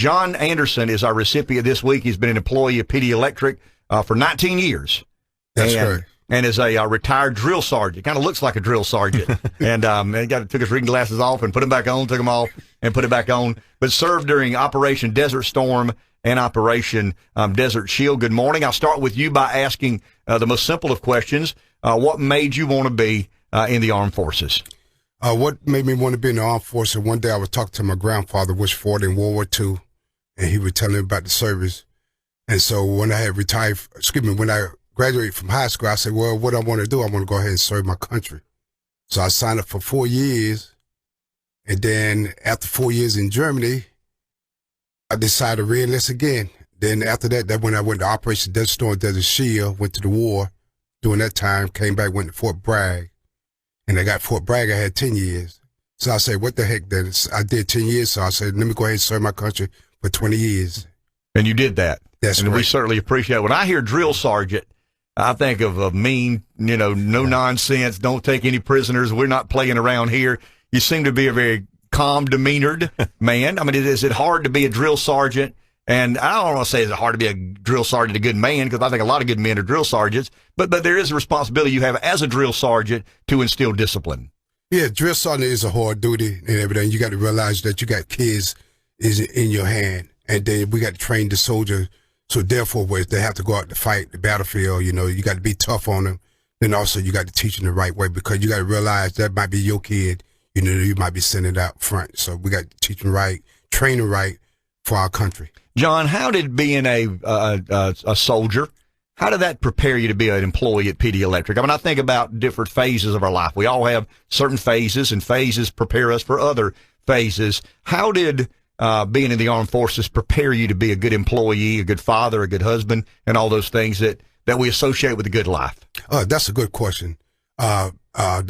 John Anderson is our recipient this week. He's been an employee of PD Electric for 19 years. That's correct. And is a retired drill sergeant. Kind of looks like a drill sergeant. And took his reading glasses off and put them back on, took them off and put it back on. But served during Operation Desert Storm and Operation Desert Shield. Good morning. I'll start with you by asking the most simple of questions. What made you want to be in the armed forces? What made me want to be in the armed forces? One day I was talking to my grandfather, which fought in World War II, and he was telling me about the service. And so when I had retired, when I graduated from high school, I said, well, what I want to do, I want to go ahead and serve my country. So I signed up for 4 years. And then after 4 years in Germany, I decided to re-enlist again. Then after that when I went to Operation Desert Storm, Desert Shield, went to the war. During that time, came back, went to Fort Bragg. And I got Fort Bragg, I had 10 years. So I said, what the heck, then? I did 10 years, so I said, let me go ahead and serve my country for 20 years. And you did that. That's and right. We certainly appreciate it. When I hear drill sergeant, I think of a mean, no nonsense, don't take any prisoners, we're not playing around here. You seem to be a very calm, demeanored man. I mean, is it hard to be a drill sergeant? And I don't want to say it's hard to be a drill sergeant, a good man, because I think a lot of good men are drill sergeants, but there is a responsibility you have as a drill sergeant to instill discipline. Yeah, drill sergeant is a hard duty and everything. You got to realize that you got kids is in your hand, and then we got to train the soldier. So therefore, they have to go out to fight the battlefield, you got to be tough on them. Then also you got to teach them the right way, because you got to realize that might be your kid, you might be sending it out front. So we got to teach them right, train them right for our country. John, how did being a soldier, how did that prepare you to be an employee at PD Electric? I mean, I think about different phases of our life. We all have certain phases, and phases prepare us for other phases. How did being in the armed forces prepare you to be a good employee, a good father, a good husband, and all those things that we associate with a good life? That's a good question. The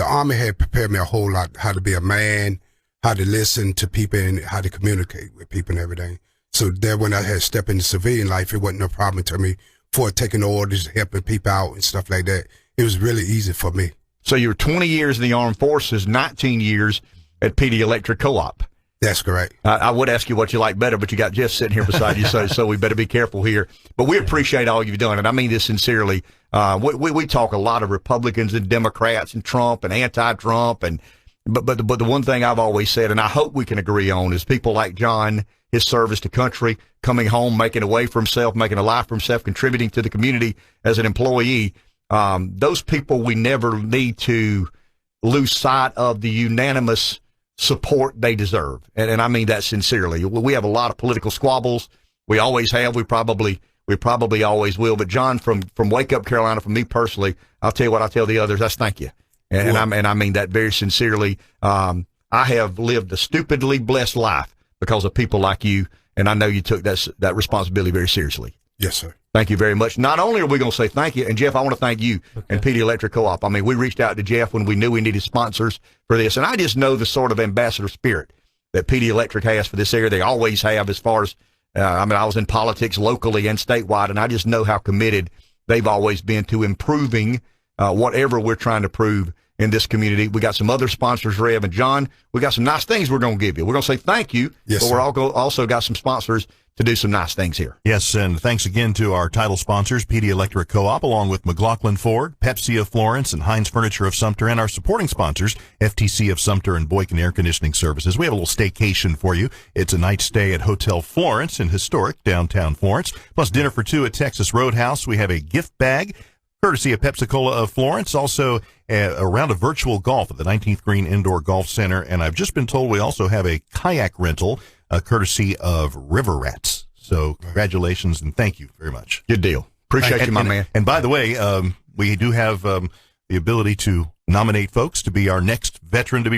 Army had prepared me a whole lot, how to be a man, how to listen to people, and how to communicate with people and everything. So there, when I had stepped into civilian life, it wasn't no problem to me for taking orders, helping people out and stuff like that. It was really easy for me. So you were 20 years in the armed forces, 19 years at PD Electric Co-op. That's correct. I would ask you what you like better, but you got Jeff sitting here beside you, so we better be careful here. But we appreciate all you've done, and I mean this sincerely. We talk a lot of Republicans and Democrats and Trump and anti-Trump, but the one thing I've always said, and I hope we can agree on, is people like John, his service to country, coming home, making a way for himself, making a life for himself, contributing to the community as an employee. Those people, we never need to lose sight of the unanimous support they deserve. And I mean that sincerely. We have a lot of political squabbles. We always have. We probably always will. But John, from Wake Up, Carolina, from me personally, I'll tell you what I tell the others. That's thank you. And I mean that very sincerely. I have lived a stupidly blessed life because of people like you, and I know you took that responsibility very seriously. Yes, sir. Thank you very much. Not only are we going to say thank you, and Jeff, I want to thank you and PD Electric Co-op. I mean, we reached out to Jeff when we knew we needed sponsors for this, and I just know the sort of ambassador spirit that PD Electric has for this area. They always have as far as, I was in politics locally and statewide, and I just know how committed they've always been to improving whatever we're trying to prove in this community. We got some other sponsors, Rev and John. We got some nice things we're going to give you. We're going to say thank you, yes, but we're also got some sponsors to do some nice things here. Yes, and thanks again to our title sponsors, PD Electric Co-op, along with McLaughlin Ford, Pepsi of Florence, and Heinz Furniture of Sumter, and our supporting sponsors, FTC of Sumter and Boykin Air Conditioning Services. We have a little staycation for you. It's a night stay at Hotel Florence in historic downtown Florence, plus dinner for two at Texas Roadhouse. We have a gift bag courtesy of Pepsi-Cola of Florence, also a round of virtual golf at the 19th Green Indoor Golf Center, and I've just been told we also have a kayak rental courtesy of River Rats. So congratulations and thank you very much. Good deal. Appreciate you, my man. And by the way, we do have the ability to nominate folks to be our next veteran to be